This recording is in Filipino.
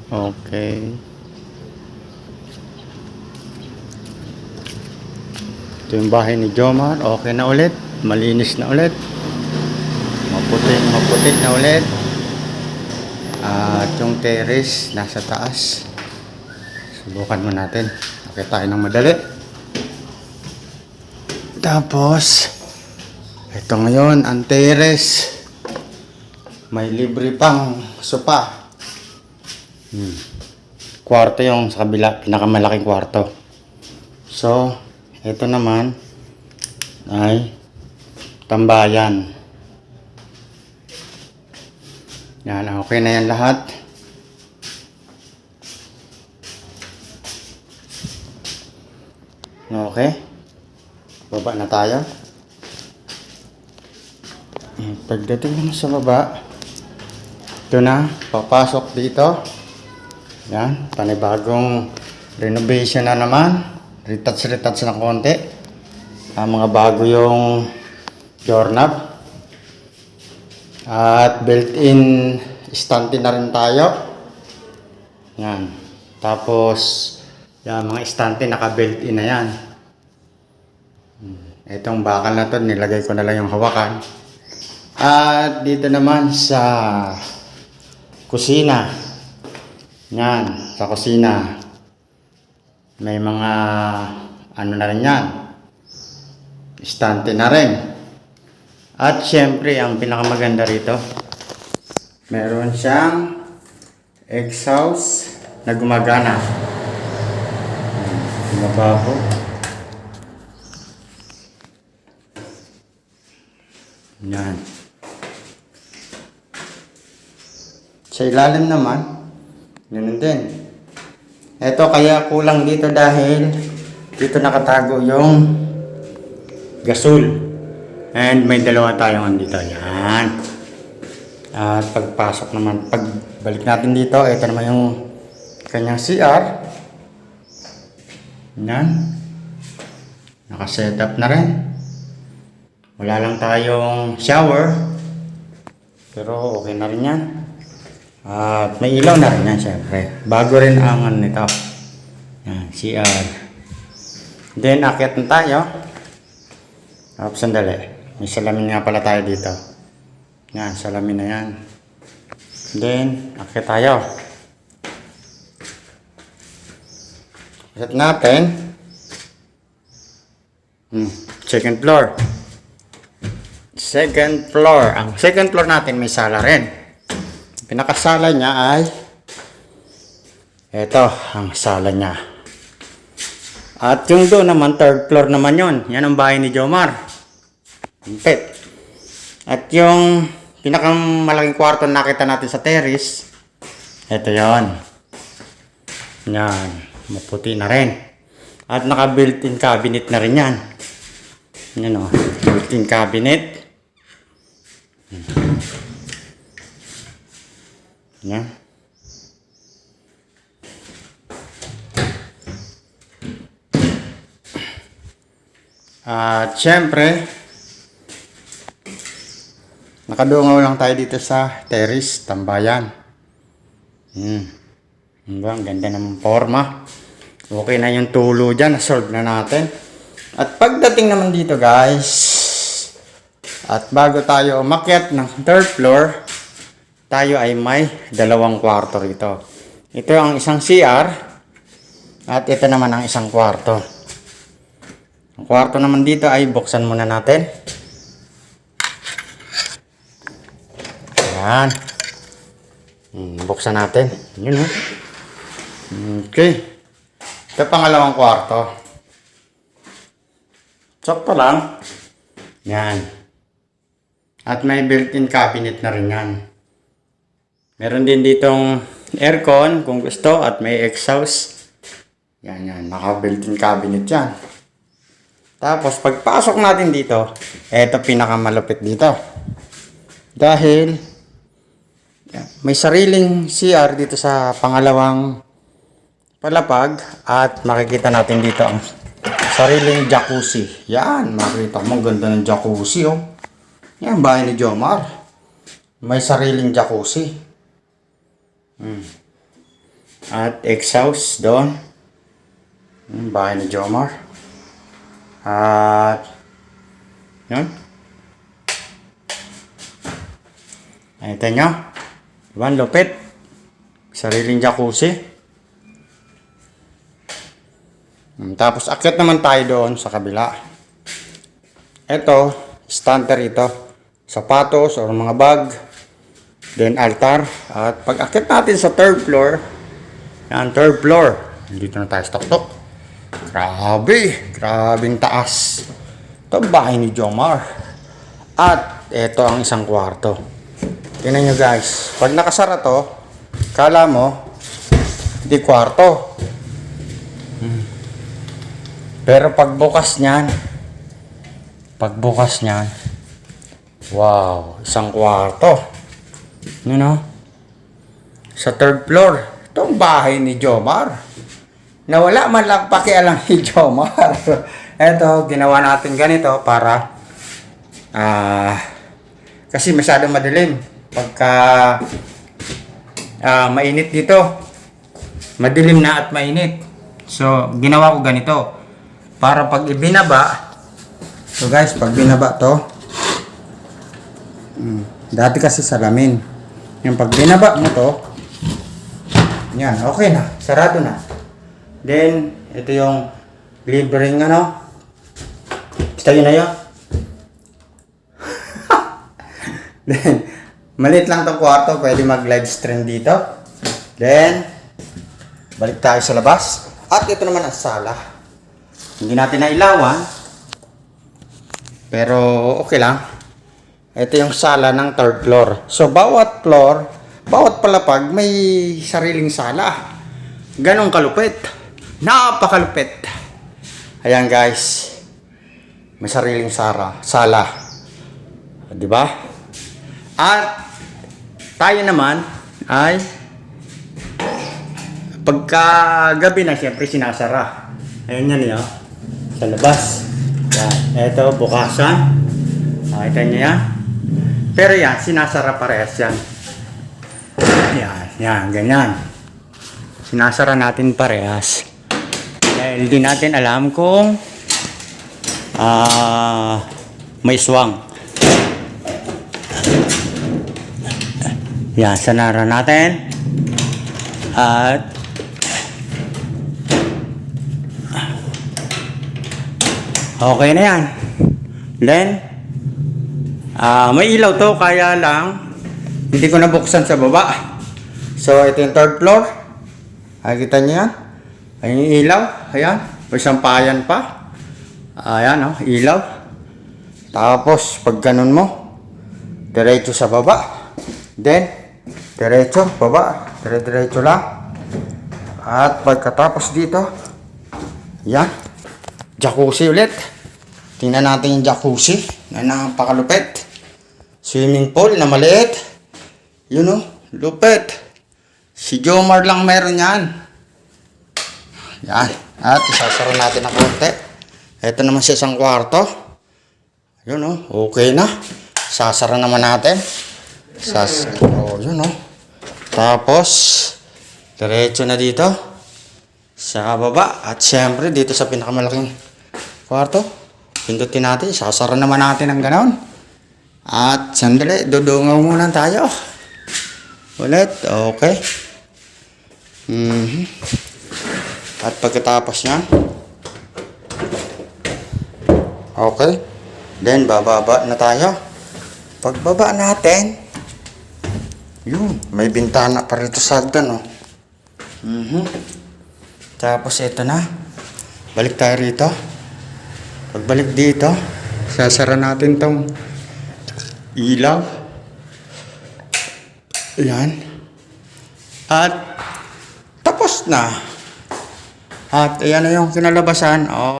Okay. Ito yung bahay ni Jomar. Okay na ulit. Malinis na ulit. Maputi na ulit. At yung terrace nasa taas. Subukan mo natin. Okay tayo ng madali. Tapos, ito ngayon, ang terrace. May libre pang sopa. Kwarto yung sa kabila, pinakamalaking kwarto. So, ito naman ay tambayan. Yan, okay na yan lahat. Okay. Baba na tayo. Pagdating naman sa baba, ito na, papasok dito. Yan, panibagong renovation na naman. Retouch na konti. Mga bago yung doorknob. At built-in stante na rin tayo. Yan. Tapos, yan, mga stante naka-built-in na yan. Itong bakal na to, nilagay ko na lang yung hawakan. At dito naman sa kusina. Yan, sa kusina. May mga ano na rin yan. Stante na rin. At syempre, ang pinakamaganda rito, meron siyang exhaust na gumagana. Mabaho. Yan. Sa ilalim naman, yun din. Ito kaya kulang dito dahil dito nakatago yung gasol. And may dalawa tayong andito. Yan. At pagpasok naman, pagbalik natin dito, ito naman yung kanyang CR. Yan. Nakasetup na rin. Wala lang tayong shower. Pero okay na rin yan. At may ilaw na rin yan syempre. Bago rin ang ano nito. Yan, CR. Then, akyat na tayo. Tapos, sandali. May salamin nga pala tayo dito. Yan, salamin na yan. Then, akyat tayo. Akyat natin. Second floor. Second floor. Ang second floor natin may sala rin. Pinakasala niya ay ito, ang sala niya. At yung doon naman, third floor naman yon. Yan ang bahay ni Jomar. Pet. At yung pinakamalaking kwarto na nakita natin sa terrace, ito yon. Yan. Maputi na rin. At naka built-in cabinet na rin yan. Yan o. Built-in cabinet. Yan. At syempre, nakadungaw lang tayo dito sa terrace, tambayan. Ang ganda ng forma. Okay na yung tulo dyan, nasolve na natin. At pagdating naman dito guys, at bago tayo umakyat ng third floor, tayo ay may dalawang kwarto rito. Ito ang isang CR, at ito naman ang isang kwarto. Ang kwarto naman dito ay buksan muna natin. Yan. Buksan natin. Yun o. Okay. Ito pangalawang kwarto. Sakto lang. Yan. At may built-in cabinet na rin yan. Meron din ditong aircon kung gusto at may exhaust. Yan. Naka-built-in cabinet yan. Tapos pagpasok natin dito, eto pinakamalupit dito. Dahil may sariling CR dito sa pangalawang palapag at makikita natin dito ang sariling jacuzzi. Yan, makikita mo ganda ng jacuzzi oh. Yan bahay ni Jomar. May sariling jacuzzi. At exhaust doon. Bahay ni Jomar. At yun. Nakita nyo? Diba, lupit. Sariling jacuzzi. Tapos akyat naman tayo doon sa kabila. Ito, standard ito. Sapatos o mga bag. Then altar. At pag akyat natin sa third floor, yan, third floor. Dito na tayo sa tok-tok. Grabing taas. Ito bahay ni Jomar. At ito ang isang kwarto. Tingnan nyo guys. Pag nakasara to, kala mo, di kwarto. Pero pagbukas niyan, wow, isang kwarto. Yun o. Sa third floor, itong bahay ni Jomar. Na wala man lang pakialam ni Jomar. Eto, ginawa natin ganito para kasi masyadong madilim. Pagka mainit dito, madilim na at mainit. So, ginawa ko ganito. Para pag ibinaba, so guys, pag binaba to, dati kasi salamin. Yung pag binaba mo to, yan, okay na, sarado na. Then, ito yung libreng ano, basta yun na yun. Then, maliit lang tong kwarto, pwede mag-live stream dito. Then, balik tayo sa labas. At ito naman ang sala. Hindi natin nailawan, pero okay lang. Ito yung sala ng third floor. So, bawat floor, bawat palapag, may sariling sala. Ganong kalupit. Napakalupit. Ayan guys. May sariling sala. Diba? At tayo naman ay pagkagabi na siyempre sinasara. Ayun yan yun. Sa labas. Yan. Ito, bukasan. Nakita niyo yan? Pero yan, sinasara parehas yan. Yan, ganyan. Sinasara natin parehas. Dahil di natin alam kung may swang. Yan, sanara natin. At okay na yan. Then, may ilaw to, kaya lang hindi ko nabuksan sa baba. So, ito yung third floor. Nakikita niyo yan? Ayun yung ilaw. Ayan. May sampayan pa. Ayan, oh, ilaw. Tapos, pag ganun mo, diretso sa baba. Then, diretso, baba. Diretso lang. At pagkatapos dito, yan. Jacuzzi ulit. Tingnan natin yung jacuzzi na napakalupit. Swimming pool na maliit. Yun o, lupit. Si Jomar lang meron yan. Yan. At isasara natin ang konti. Ito naman sa isang kwarto. Yun o, okay na. Sasara naman natin. Yun o. Tapos, diretso na dito. Sa baba. At syempre, dito sa pinakamalaking kwarto. Pindutin natin. Sasara naman natin ang ganon. At sandali, dudungaw muna tayo. Ulit. Okay. At pagkatapos yan. Okay. Then, bababa na tayo. Pagbaba natin, yun, may bintana pa rito sa hagdan, oh. Tapos ito na. Balik tayo rito. Pagbalik dito, sasara natin tong ilaw. Ayan. At tapos na. At ayan na yung kinalabasan. Oh.